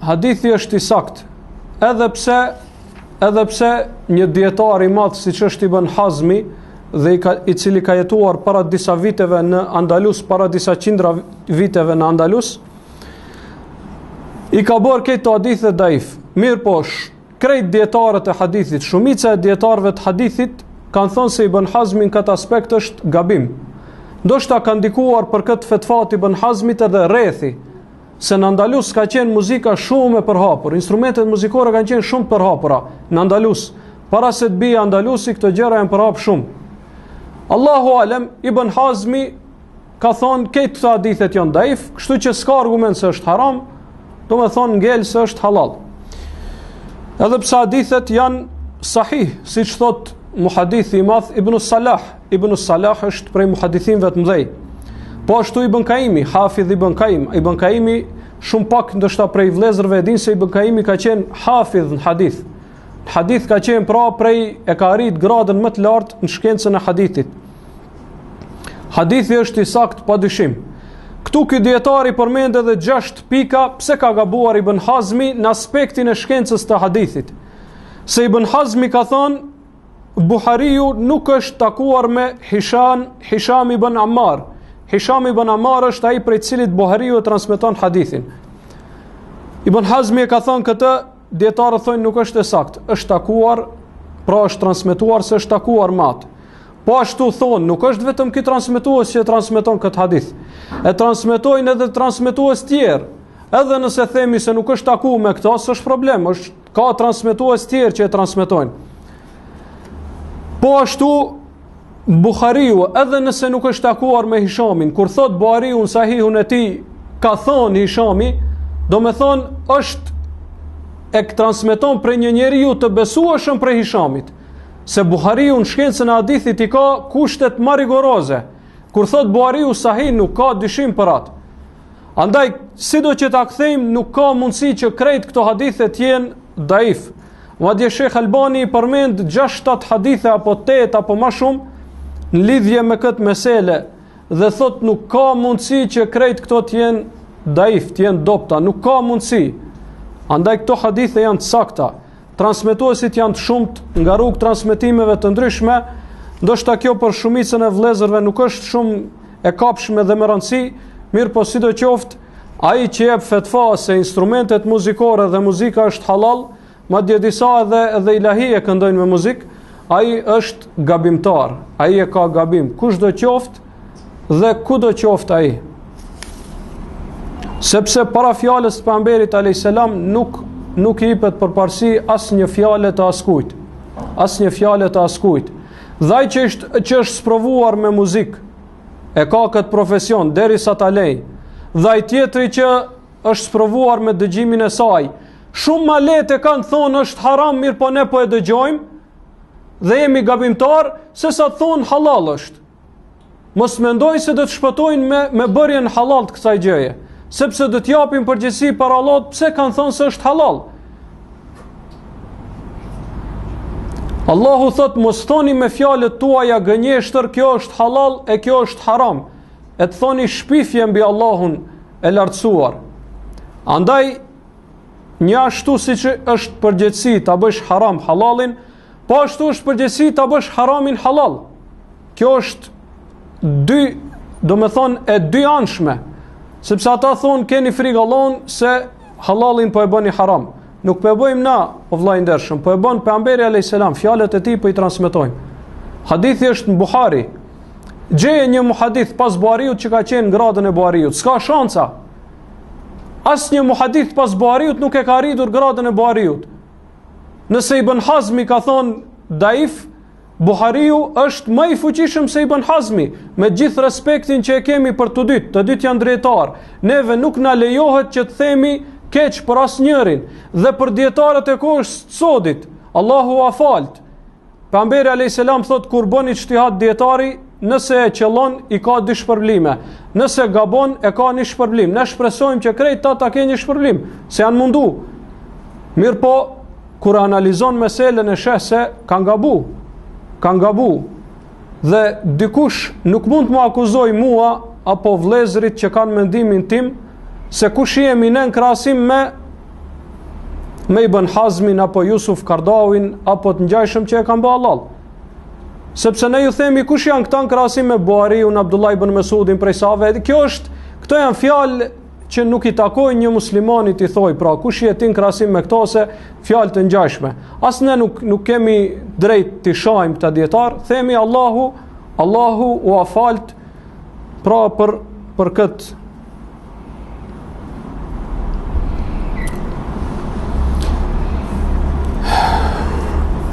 hadithi është i sakt, edhe pse një dietar i madh siç është Ibn Hazmi dhe i cili ka jetuar para disa viteve në Andalus, para disa qindra viteve në Andalus, i ka bërë këto hadithe daif. Mirë po, krejt dietarët e hadithit, shumica e dietarëve të hadithit kanë thënë se Ibn Hazmi në këtë aspekt është gabim. Ndoshta ka ndikuar për këtë fetvat Ibn Hazmit edhe rrethi, se në Andalus ka qenë muzika shumë e përhapur, instrumentet muzikore kanë qenë shumë përhapura në Andalus. Para se të bie Andalusi, këto gjëra janë përhap shumë. Allahu alem, Ibn Hazmi ka thonë këto hadithet janë daif, kështu që s'ka argument se është haram, do me thonë ngel se është halal. Edhe pse hadithet janë sahih, siç thot muhadithi i madh Ibn Salah. Ibn Salah është prej muhadithinëve të mëdhej. Po ashtu Ibn Kaimi, Hafidh Ibn Kaim. Ibn Kaimi shumë pak ndoshta prej vëllezërve e din se Ibn Kaimi ka qenë hafidh në hadith. Në hadith ka qenë e ka arrit gradën më të lartë në shkencën e hadithit. Hadithi është i saktë padyshim. Këtu ky dietari përmend edhe 6 pika pse ka gabuar Ibn Hazmi në aspektin e shkencës të hadithit. Se Ibn Hazmi ka thonë Buhariu nuk është takuar me Hisham ibn Ammar. Hisham ibn Ammar është ai prej cilit Buhariu e transmeton hadithin. Ibn Hazmi e ka thonë këtë, dietarët thonë nuk është e saktë. Është takuar, pra është transmetuar se është takuar me atë. Po ashtu thonë, nuk është vetëm ky transmetues që transmeton këtë hadith. E transmetojnë edhe transmetues tjerë. Edhe nëse themi se nuk është takuar me këto, s'është problem, ka transmetues tjerë që e transmetojnë. Po ashtu Buhariu, edhe nëse nuk është takuar me Hishamin, kur thot Buhariu në sahihun e tij, ka thonë Hishami, do me thonë është transmeton për një njeriu të besueshëm prej Hishamit. Se Buhariu në shkencën e hadithit i ka kushtet më rigoroze. Kur thot Buhariu sahih, nuk ka dyshim për atë. Andaj, sido që ta kthejmë, nuk ka mundësi që krejt këto hadithe të jenë daif. Madje Shekh Albani përmend 6-7 hadithe apo 8 apo më shumë në lidhje me këtë mesele dhe thot nuk ka mundësi që krejt këto të jenë daif, të jenë dopta, nuk ka mundësi. Andaj këto hadithe janë të sakta. Transmetuesit janë të shumt nga rrugë transmetimeve të ndryshme, ndoshta kjo për shumicën e vëllezërve nuk është shumë e kapshme dhe me rëndësi, mirë po sidoqoftë, ai që jep fetva se instrumentet muzikore dhe muzika është halal, madje disa edhe ilahi e këndojnë me muzik, ai është gabimtar, ai e ka gabim, kushdo qoftë dhe kudo qoftë ai. Sepse para fjalës së pejgamberit alayhis salam nuk i jepet përparësi asnjë fjale të askujt. Asnjë fjale të askujt. Dhe ai që është sprovuar me muzikë, e ka këtë profesion derisa ta lej. Dhe ai tjetri që është sprovuar me dëgjimin e saj, shumë ma lehtë e kanë thonë është haram, mirë po ne po e dëgjojmë dhe jemi gabimtar, se sa thonë halal është. Mos mendojnë se do të shpëtojnë me bërjen halal të kësaj gjëje, sepse do të japin përgjegjësi për Allahut pse kanë thonë se është halal. Allahu thot mos thoni me fjalët tuaja gënjeshtër kjo është halal e kjo është haram, e të thoni shpifje mbi Allahun e lartësuar. Andaj një ashtu si që është përgjegjësi ta bësh haram halalin, po ashtu është përgjegjësi ta bësh haramin halal. Kjo është e dy anshme, sepse ata thonë keni frikë Allahun se halalin po e bëni haram. Nuk po e bëjmë na, o vllai i ndershëm, po e bën pejgamberi alayhis salam, fjalët e tij po i transmetojmë. Hadithi është në Buhari. Gjeje një muhadith pas Buhariut që ka qenë në gradën e Buhariut, s'ka shanca. Asnjë muhadith pas Buhariut nuk e ka arritur gradën e Buhariut. Nëse Ibn Hazmi ka thonë daif, Buhariu është më i fuqishëm se Ibn Hazmi, me gjithë respektin që e kemi për të dytë janë drejtar. Neve nuk na lejohet që të themi keq për asnjërin dhe për dietarët e kohës së sodit. Allahu afalt. Pejgamberi alayhis salam thot kur bën ijtihad dietari, nëse e qellon i ka dy shpërblime. Nëse gabon e ka një shpërblim. Ne shpresojmë që krejt ta kenë një shpërblim, se janë mundu. Mirë po, kur analizon meselen e sheh se kanë gabu. Dhe dikush nuk mund të më akuzoj mua apo vëllezërit që kanë mendimin tim se kush jemi ne në krahasim me Ibn Hazmin apo Jusuf Kardawin apo të ngjashëm që e kanë bërë halal. Sepse ne ju themi kush janë këta në krahasim me Buhariun, Abdullah ibn Mesudin prej save. Këto janë fjalë që nuk i takojnë një muslimanit i thoj, pra kush je ti në krahasim me këto se fjalë të ngjashme. As ne nuk kemi drejt të shajmë këta dietar, themi Allahu u afalt pra për këtë